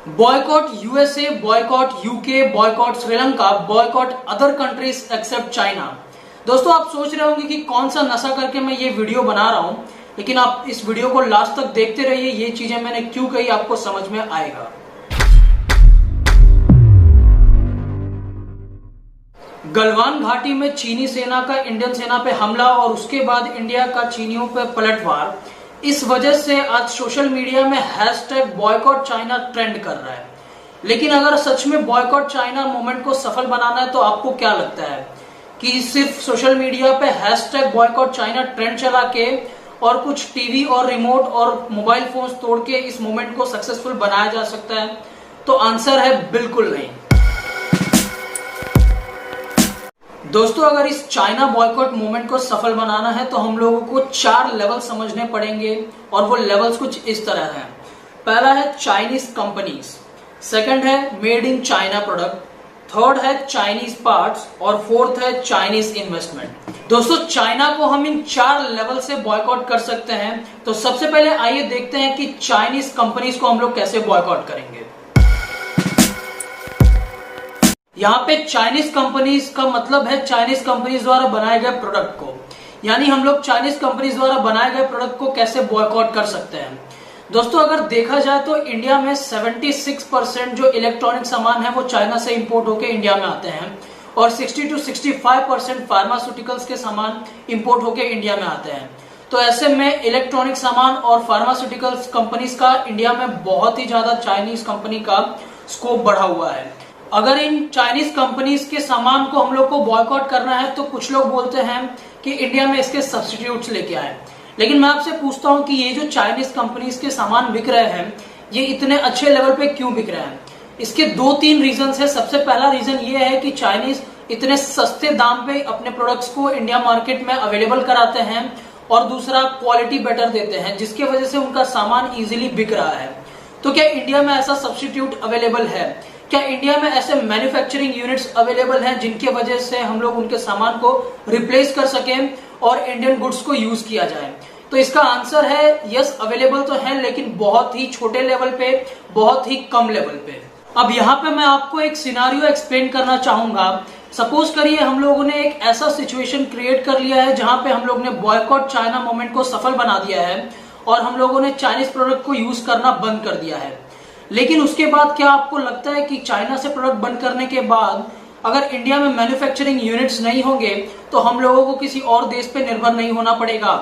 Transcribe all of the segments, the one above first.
Boycott USA, boycott UK, boycott Sri Lanka, boycott other countries accept China. दोस्तों, आप सोच रहे होंगे कि कौन सा नशा करके मैं ये वीडियो बना रहा हूं, लेकिन आप इस वीडियो को लास्ट तक देखते रहिए। ये चीजें मैंने क्यों कही आपको समझ में आएगा। गलवान घाटी में चीनी सेना का इंडियन सेना पे हमला और उसके बाद इंडिया का चीनियों पे पलटवार, इस वजह से आज सोशल मीडिया में हैशटैग बॉयकॉट चाइना ट्रेंड कर रहा है। लेकिन अगर सच में बॉयकॉट चाइना मूवमेंट को सफल बनाना है तो आपको क्या लगता है कि सिर्फ सोशल मीडिया पे हैशटैग बॉयकॉट चाइना ट्रेंड चला के और कुछ टीवी और रिमोट और मोबाइल फोन्स तोड़ के इस मूवमेंट को सक्सेसफुल बनाया जा सकता है? तो आंसर है बिल्कुल नहीं। दोस्तों, अगर इस चाइना बॉयकॉट मूवमेंट को सफल बनाना है तो हम लोगों को 4 लेवल समझने पड़ेंगे और वो लेवल्स कुछ इस तरह हैं। पहला है चाइनीज कंपनीज, सेकंड है made in China product, third है चाइनीज पार्ट्स और फोर्थ है चाइनीज इन्वेस्टमेंट। दोस्तों, चाइना को हम इन 4 लेवल से बॉयकॉट कर सकते हैं। तो सबसे पहले आइए देखते हैं कि चाइनीज कंपनीज को हम लोग कैसे बॉयकॉट करेंगे। यहाँ पे चाइनीज कंपनीज का मतलब है चाइनीज कंपनीज द्वारा बनाए गए प्रोडक्ट को, यानी हम लोग चाइनीज कंपनीज द्वारा बनाए गए प्रोडक्ट को कैसे बॉयकॉट कर सकते हैं। दोस्तों, अगर देखा जाए तो इंडिया में 76% जो इलेक्ट्रॉनिक सामान है वो चाइना से इंपोर्ट होकर इंडिया में आते हैं और 60 to 65% फार्मास्यूटिकल्स के सामान इंपोर्ट होकर इंडिया में आते हैं। तो ऐसे में इलेक्ट्रॉनिक सामान और फार्मास्यूटिकल्स कंपनीज का इंडिया में बहुत ही ज्यादा चाइनीज कंपनी का स्कोप बढ़ा हुआ है। अगर इन चाइनीज कंपनीज के सामान को हम लोग को बॉयकॉट करना है तो कुछ लोग बोलते हैं कि इंडिया में इसके सब्स्टिट्यूट्स लेके आए। लेकिन मैं आपसे पूछता हूं कि ये जो चाइनीज कंपनीज के सामान बिक रहे हैं ये इतने अच्छे लेवल पे क्यों बिक रहे हैं? इसके 2-3 रीजन है। सबसे पहला रीजन ये है कि चाइनीज इतने सस्ते दाम पे अपने प्रोडक्ट्स को इंडिया मार्केट में अवेलेबल कराते हैं और दूसरा क्वालिटी बेटर देते हैं, जिसकी वजह से उनका सामान इजिली बिक रहा है। तो क्या इंडिया में ऐसा सब्स्टिट्यूट अवेलेबल है? क्या इंडिया में ऐसे मैन्युफैक्चरिंग यूनिट्स अवेलेबल हैं जिनकी वजह से हम लोग उनके सामान को रिप्लेस कर सकें और इंडियन गुड्स को यूज किया जाए? तो इसका आंसर है यस, अवेलेबल तो है, लेकिन बहुत ही छोटे लेवल पे, बहुत ही कम लेवल पे। अब यहाँ पे मैं आपको एक सिनारियो एक्सप्लेन करना चाहूंगा। सपोज करिए हम लोगों ने एक ऐसा सिचुएशन क्रिएट कर लिया है जहां पे हम लोग ने बॉयकॉट चाइना मूवमेंट को सफल बना दिया है और हम लोगों ने चाइनीज प्रोडक्ट को यूज करना बंद कर दिया है। लेकिन उसके बाद क्या आपको लगता है कि चाइना से प्रोडक्ट बंद करने के बाद अगर इंडिया में मैन्युफैक्चरिंग यूनिट्स नहीं होंगे तो हम लोगों को किसी और देश पे निर्भर नहीं होना पड़ेगा?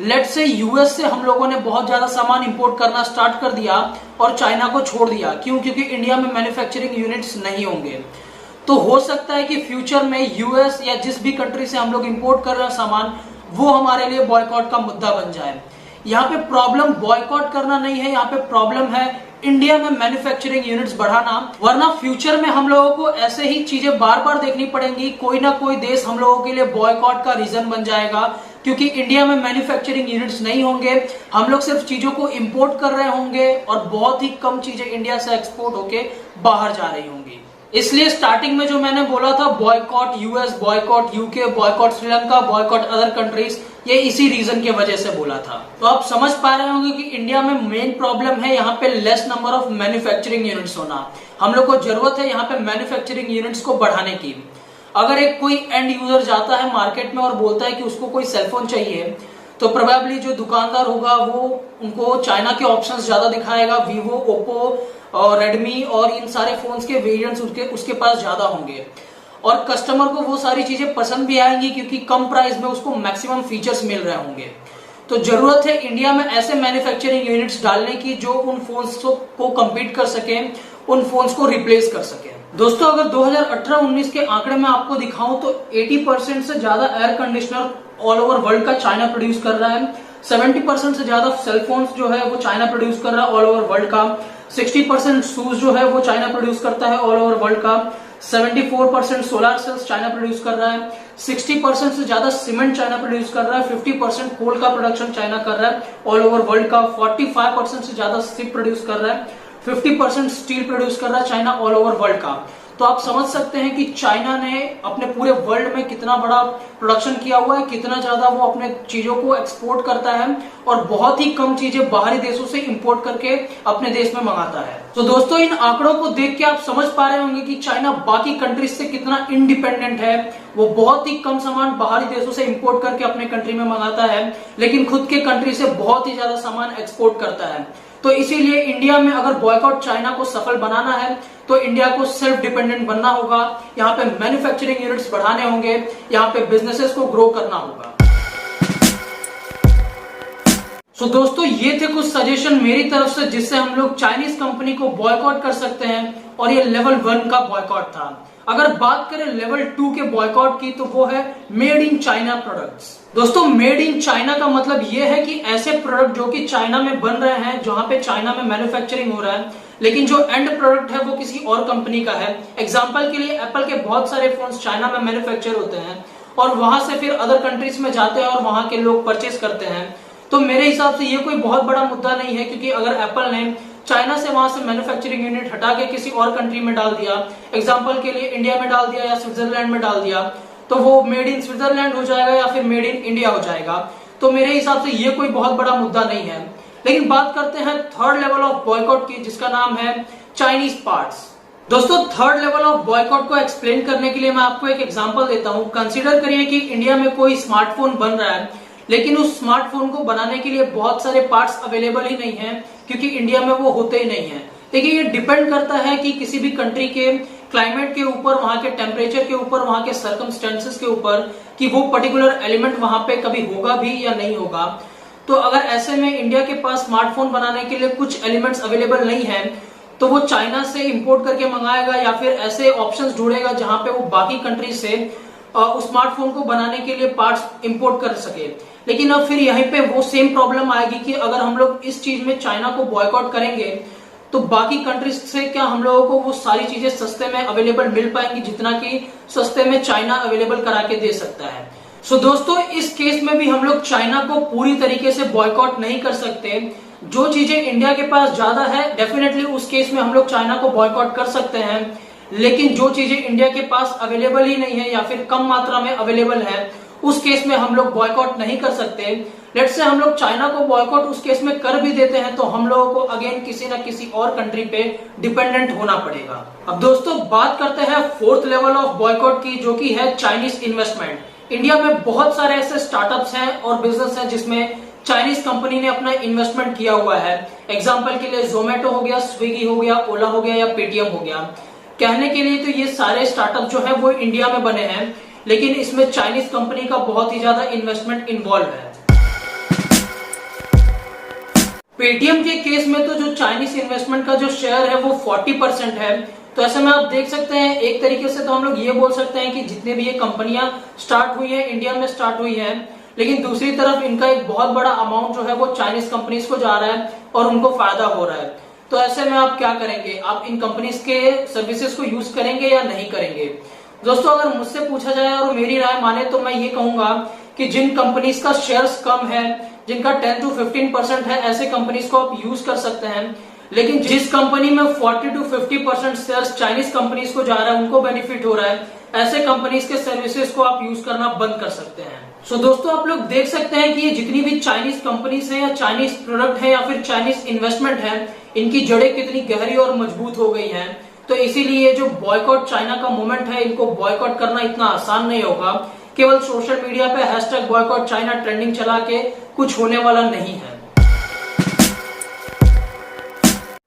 लेट्स से यूएस से हम लोगों ने बहुत ज्यादा सामान इंपोर्ट करना स्टार्ट कर दिया और चाइना को छोड़ दिया। क्यों? क्योंकि इंडिया में मैन्युफैक्चरिंग यूनिट्स नहीं होंगे। तो हो सकता है कि फ्यूचर में यूएस या जिस भी कंट्री से हम लोग इंपोर्ट कर रहे हैं सामान, वो हमारे लिए बॉयकॉट का मुद्दा बन जाए। यहाँ पे प्रॉब्लम बॉयकॉट करना नहीं है, यहाँ पे प्रॉब्लम है इंडिया में मैन्युफैक्चरिंग यूनिट्स बढ़ाना। वरना फ्यूचर में हम लोगों को ऐसे ही चीजें बार बार देखनी पड़ेंगी। कोई ना कोई देश हम लोगों के लिए बॉयकॉट का रीजन बन जाएगा क्योंकि इंडिया में मैन्युफैक्चरिंग यूनिट्स नहीं होंगे। हम लोग सिर्फ चीजों को इंपोर्ट कर रहे होंगे और बहुत ही कम चीजें इंडिया से एक्सपोर्ट होके बाहर जा रही होंगी। इसलिए स्टार्टिंग में जो मैंने बोला था boycott US, boycott UK, boycott Sri Lanka, boycott other countries, ये इसी रीजन के वजह से बोला था। तो आप समझ पा रहे होंगे कि इंडिया में मेन प्रॉब्लम है यहाँ पे less number of manufacturing units होना। हम लोग को जरूरत है यहाँ पे मैन्युफैक्चरिंग यूनिट्स को बढ़ाने की। अगर एक कोई एंड यूजर जाता है मार्केट में और बोलता है कि उसको कोई सेलफोन चाहिए तो प्रोबेबली जो दुकानदार होगा वो उनको चाइना के ऑप्शंस ज्यादा दिखाएगा। वीवो, ओप्पो और रेडमी और इन सारे फोन्स के वेरिएंट्स उसके पास ज्यादा होंगे और कस्टमर को वो सारी चीजें पसंद भी आएंगी क्योंकि कम प्राइस में उसको मैक्सिमम फीचर्स मिल रहे होंगे। तो जरूरत है इंडिया में ऐसे मैन्युफैक्चरिंग यूनिट्स डालने की जो उन फोन्स को कम्पीट कर सके, उन फोन्स को रिप्लेस कर सके। दोस्तों, अगर 2018-19 के आंकड़े में आपको दिखाऊं तो 80% से ज्यादा air conditioner all over world का चाइना प्रोड्यूस कर रहा है। 70% से ज्यादा सेलफोन्स जो है वो चाइना प्रोड्यूस कर रहा है ऑल ओवर वर्ल्ड का। 60% शूज जो है वो चाइना प्रोड्यूस करता है ऑल ओवर वर्ल्ड का। 74% सोलर सेल्स चाइना प्रोड्यूस कर रहा है। 60% से ज्यादा सीमेंट चाइना प्रोड्यूस कर रहा है। 50% कोल का प्रोडक्शन चाइना कर रहा है ऑल ओवर वर्ल्ड का। 45% से ज्यादा शिप प्रोड्यूस कर रहा है। 50% स्टील प्रोड्यूस कर रहा है चाइना ऑल ओवर वर्ल्ड का। तो आप समझ सकते हैं कि चाइना ने अपने पूरे वर्ल्ड में कितना बड़ा प्रोडक्शन किया हुआ है, कितना ज्यादा वो अपने चीजों को एक्सपोर्ट करता है और बहुत ही कम चीजें बाहरी देशों से इंपोर्ट करके अपने देश में मंगाता है। तो दोस्तों इन आंकड़ों को देख के आप समझ पा रहे होंगे कि चाइना बाकी कंट्रीज से कितना इंडिपेंडेंट है। वो बहुत ही कम सामान बाहरी देशों से इंपोर्ट करके अपने कंट्री में मंगाता है, लेकिन खुद के कंट्री से बहुत ही ज्यादा सामान एक्सपोर्ट करता है। तो इसीलिए इंडिया में अगर बॉयकॉट चाइना को सफल बनाना है तो इंडिया को सेल्फ डिपेंडेंट बनना होगा, यहाँ पे मैन्युफैक्चरिंग यूनिट्स बढ़ाने होंगे, यहाँ पे बिजनेसेस को ग्रो करना होगा। सो दोस्तों ये थे कुछ सजेशन मेरी तरफ से जिससे हम लोग चाइनीज कंपनी को बॉयकॉट कर सकते हैं, और ये लेवल 1 का बॉयकॉट था। अगर बात करें लेवल 2 के बॉयकॉट की तो वो है मेड इन चाइना प्रोडक्ट्स। दोस्तों मेड इन चाइना का मतलब ये है कि ऐसे प्रोडक्ट जो कि चाइना में बन रहे हैं, जहां पे चाइना में मैन्युफैक्चरिंग हो रहा है, लेकिन जो एंड प्रोडक्ट है वो किसी और कंपनी का है। एग्जांपल के लिए एप्पल के बहुत सारे फोन्स चाइना में मैन्युफैक्चर होते हैं और वहां से फिर अदर कंट्रीज में जाते हैं और वहां के लोग परचेज करते हैं। तो मेरे हिसाब से ये कोई बहुत बड़ा मुद्दा नहीं है, क्योंकि अगर एप्पल ने चाइना से वहां से मैन्युफैक्चरिंग यूनिट हटा के किसी और कंट्री में डाल दिया, एग्जांपल के लिए इंडिया में डाल दिया या स्विट्जरलैंड में डाल दिया, तो वो मेड इन स्विट्जरलैंड हो जाएगा या फिर मेड इन इंडिया हो जाएगा। तो मेरे हिसाब से ये कोई बहुत बड़ा मुद्दा नहीं है। लेकिन बात करते हैं थर्ड लेवल ऑफ बॉयकॉट की, जिसका नाम है चाइनीज पार्ट्स। दोस्तों थर्ड लेवल ऑफ बॉयकॉट को एक्सप्लेन करने के लिए मैं आपको एक एग्जांपल देता हूं। कंसीडर करिए कि इंडिया में कोई स्मार्टफोन बन रहा है, लेकिन उस स्मार्टफोन को बनाने के लिए बहुत सारे पार्ट्स अवेलेबल ही नहीं है, क्योंकि इंडिया में वो होते ही नहीं है। देखिए ये डिपेंड करता है कि किसी भी कंट्री के क्लाइमेट के ऊपर, वहां के टेम्परेचर के ऊपर, वहां के सर्कमस्टेंसेस के ऊपर, कि वो पर्टिकुलर एलिमेंट वहां पे कभी होगा भी या नहीं होगा। तो अगर ऐसे में इंडिया के पास स्मार्टफोन बनाने के लिए कुछ एलिमेंट्स अवेलेबल नहीं है, तो वो चाइना से इंपोर्ट करके मंगाएगा या फिर ऐसे ऑप्शंस ढूंढेगा जहां पे वो बाकी कंट्री से उस स्मार्टफोन को बनाने के लिए पार्ट्स इंपोर्ट कर सके। लेकिन अब फिर यहीं पे वो सेम प्रॉब्लम आएगी कि अगर हम लोग इस चीज में चाइना को बॉयकॉट करेंगे तो बाकी कंट्रीज से क्या हम लोगों को वो सारी चीजें सस्ते में अवेलेबल मिल पाएंगी जितना कि सस्ते में चाइना अवेलेबल करा के दे सकता है। सो दोस्तों इस केस में भी हम लोग चाइना को पूरी तरीके से बॉयकॉट नहीं कर सकते। जो चीजें इंडिया के पास ज्यादा है डेफिनेटली उस केस में हम लोग चाइना को बॉयकॉट कर सकते हैं, लेकिन जो चीजें इंडिया के पास अवेलेबल ही नहीं है या फिर कम मात्रा में अवेलेबल है, उस केस में हम लोग बॉयकॉट नहीं कर सकते। लेट्स से हम लोग चाइना को बॉयकॉट उस केस में कर भी देते हैं तो हम लोगों को अगेन किसी न किसी और कंट्री पे डिपेंडेंट होना पड़ेगा। अब दोस्तों बात करते हैं फोर्थ लेवल ऑफ बॉयकॉट की, जो कि है चाइनीज इन्वेस्टमेंट। इंडिया में बहुत सारे ऐसे स्टार्टअप्स हैं और बिजनेस हैं जिसमें चाइनीज कंपनी ने अपना इन्वेस्टमेंट किया हुआ है। एग्जाम्पल के लिए जोमेटो हो गया, स्विगी हो गया, ओला हो गया या पेटीएम हो गया। कहने के लिए तो ये सारे स्टार्टअप जो है वो इंडिया में बने हैं, लेकिन इसमें चाइनीज कंपनी का बहुत ही ज्यादा इन्वेस्टमेंट इन्वॉल्व है। पेटीएम के केस में तो जो चाइनीज इन्वेस्टमेंट का जो शेयर है वो 40% है। तो ऐसे में आप देख सकते हैं, एक तरीके से तो हम लोग ये बोल सकते हैं कि जितने भी ये कंपनियां स्टार्ट हुई हैं इंडिया में स्टार्ट हुई हैं, लेकिन दूसरी तरफ इनका एक बहुत बड़ा अमाउंट जो है वो चाइनीज कंपनीज को जा रहा है और उनको फायदा हो रहा है। तो ऐसे में आप क्या करेंगे, आप इन कंपनीज के सर्विसेज को यूज करेंगे या नहीं करेंगे? दोस्तों अगर मुझसे पूछा जाए और मेरी राय माने तो मैं ये कहूंगा कि जिन कंपनीज का शेयर्स कम है, जिनका 10 to 15% है, ऐसे कंपनीज को आप यूज कर सकते हैं। लेकिन जिस कंपनी में 40 to 50% शेयर्स चाइनीज कंपनीज को जा रहा है, उनको बेनिफिट हो रहा है, ऐसे कंपनीज के सर्विसेज को आप यूज करना बंद कर सकते हैं। सो दोस्तों आप लोग देख सकते हैं कि ये जितनी भी चाइनीज कंपनीज है या चाइनीज प्रोडक्ट है या फिर चाइनीज इन्वेस्टमेंट है, इनकी जड़ें कितनी गहरी और मजबूत हो गई हैं। तो इसीलिए जो बॉयकॉट चाइना का मूवमेंट है, इनको बॉयकॉट करना इतना आसान नहीं होगा। केवल सोशल मीडिया पे हैशटैग बॉयकॉट चाइना ट्रेंडिंग चला के कुछ होने वाला नहीं है।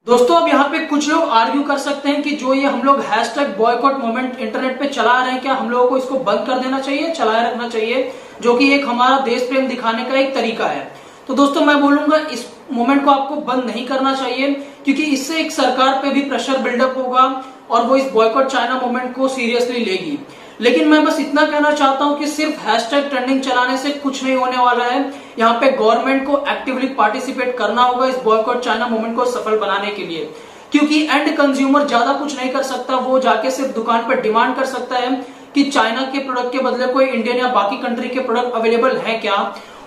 दोस्तों अब यहाँ पे कुछ लोग आर्ग्यू कर सकते हैं कि जो ये हम लोग हैशटैग बॉयकॉट मूवमेंट इंटरनेट पे चला रहे हैं, क्या हम लोगों को इसको बंद कर देना चाहिए, चलाए रखना चाहिए, जो कि एक हमारा देश प्रेम दिखाने का एक तरीका है। तो दोस्तों मैं बोलूंगा इस मूवमेंट को आपको बंद नहीं करना चाहिए, क्योंकि इससे एक सरकार पे भी प्रेशर बिल्डअप होगा और वो इस बॉयकॉट चाइना मूवमेंट को सीरियसली लेगी। लेकिन मैं बस इतना कहना चाहता हूं कि सिर्फ हैशटैग ट्रेंडिंग चलाने से कुछ नहीं होने वाला है। यहाँ पे गवर्नमेंट को एक्टिवली पार्टिसिपेट करना होगा इस बॉयकॉट चाइना मूवमेंट को सफल बनाने के लिए, क्योंकि एंड कंज्यूमर ज्यादा कुछ नहीं कर सकता। वो जाके सिर्फ दुकान पर डिमांड कर सकता है कि चाइना के प्रोडक्ट के बदले कोई इंडियन या बाकी कंट्री के प्रोडक्ट अवेलेबल है क्या,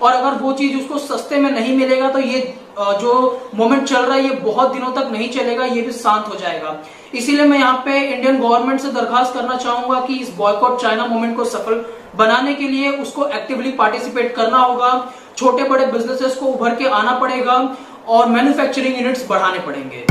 और अगर वो चीज उसको सस्ते में नहीं मिलेगा तो ये जो मोमेंट चल रहा है ये बहुत दिनों तक नहीं चलेगा, ये भी शांत हो जाएगा। इसीलिए मैं यहाँ पे इंडियन गवर्नमेंट से दरखास्त करना चाहूंगा कि इस बॉयकॉट चाइना मूवमेंट को सफल बनाने के लिए उसको एक्टिवली पार्टिसिपेट करना होगा, छोटे बड़े बिजनेसेस को उभर के आना पड़ेगा और मैन्युफैक्चरिंग यूनिट्स बढ़ाने पड़ेंगे।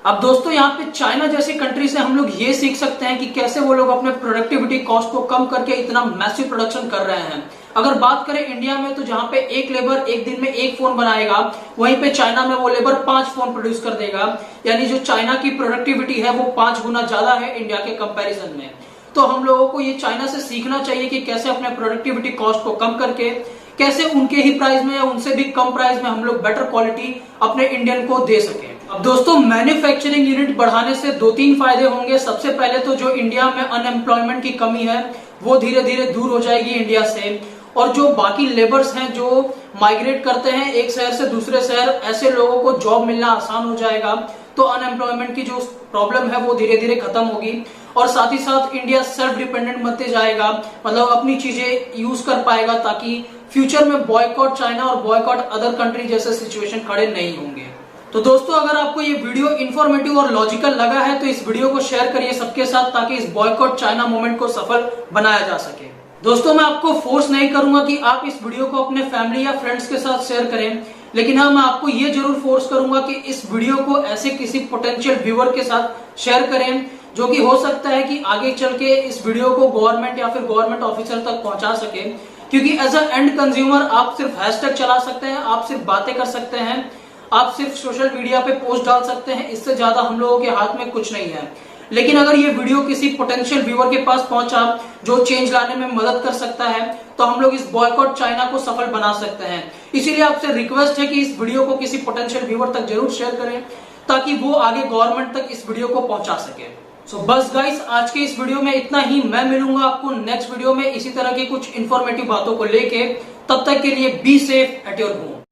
अब दोस्तों यहाँ पे चाइना जैसी कंट्री से हम लोग ये सीख सकते हैं कि कैसे वो लोग अपने प्रोडक्टिविटी कॉस्ट को कम करके इतना मैसिव प्रोडक्शन कर रहे हैं। अगर बात करें इंडिया में तो जहां पे एक लेबर एक दिन में एक फोन बनाएगा, वहीं पे चाइना में वो लेबर 5 फोन प्रोड्यूस कर देगा। यानी जो चाइना की प्रोडक्टिविटी है वो 5 गुना ज्यादा है इंडिया के कंपैरिजन में। तो हम लोगों को ये चाइना से सीखना चाहिए कि कैसे अपने प्रोडक्टिविटी कॉस्ट को कम करके कैसे उनके ही प्राइस में या उनसे भी कम प्राइस में हम लोग बेटर क्वालिटी अपने इंडियन को दे सके। अब दोस्तों मैन्युफैक्चरिंग यूनिट बढ़ाने से 2-3 फायदे होंगे। सबसे पहले तो जो इंडिया में अनएम्प्लॉयमेंट की कमी है वो धीरे धीरे दूर हो जाएगी इंडिया से, और जो बाकी लेबर्स हैं जो माइग्रेट करते हैं एक शहर से दूसरे शहर, ऐसे लोगों को जॉब मिलना आसान हो जाएगा। तो अनएम्प्लॉयमेंट की जो प्रॉब्लम है वो धीरे धीरे खत्म होगी, और साथ ही साथ इंडिया सेल्फ डिपेंडेंट बनते जाएगा, मतलब अपनी चीजें यूज कर पाएगा ताकि फ्यूचर में बॉयकॉट चाइना और बॉयकॉट अदर कंट्री जैसे सिचुएशन खड़े नहीं होंगे। तो दोस्तों अगर आपको ये वीडियो इन्फॉर्मेटिव और लॉजिकल लगा है तो इस वीडियो को शेयर करिए सबके साथ ताकि इस बॉयकॉट चाइना मूवमेंट को सफल बनाया जा सके। दोस्तों मैं आपको फोर्स नहीं करूंगा कि आप इस वीडियो को अपने फैमिली या फ्रेंड्स के साथ शेयर करें, लेकिन हाँ मैं आपको ये जरूर फोर्स करूंगा कि इस वीडियो को ऐसे किसी पोटेंशियल व्यूअर के साथ शेयर करें जो कि हो सकता है कि आगे चल के इस वीडियो को गवर्नमेंट या फिर गवर्नमेंट ऑफिसर तक पहुंचा सके। क्योंकि एज अ एंड कंज्यूमर आप सिर्फ हैशटैग चला सकते हैं, आप सिर्फ बातें कर सकते हैं, आप सिर्फ सोशल मीडिया पे पोस्ट डाल सकते हैं, इससे ज्यादा हम लोगों के हाथ में कुछ नहीं है। लेकिन अगर ये वीडियो किसी पोटेंशियल व्यूअर के पास पहुंचा जो चेंज लाने में मदद कर सकता है तो हम लोग इस बॉयकॉट चाइना को सफल बना सकते हैं। इसीलिए आपसे रिक्वेस्ट है कि इस वीडियो को किसी पोटेंशियल व्यूअर तक जरूर शेयर करें ताकि वो आगे गवर्नमेंट तक इस वीडियो को पहुंचा सके। सो बस गाइस आज के इस वीडियो में इतना ही। मैं मिलूंगा आपको नेक्स्ट वीडियो में इसी तरह की कुछ इंफॉर्मेटिव बातों को लेके। तब तक के लिए be safe at your home.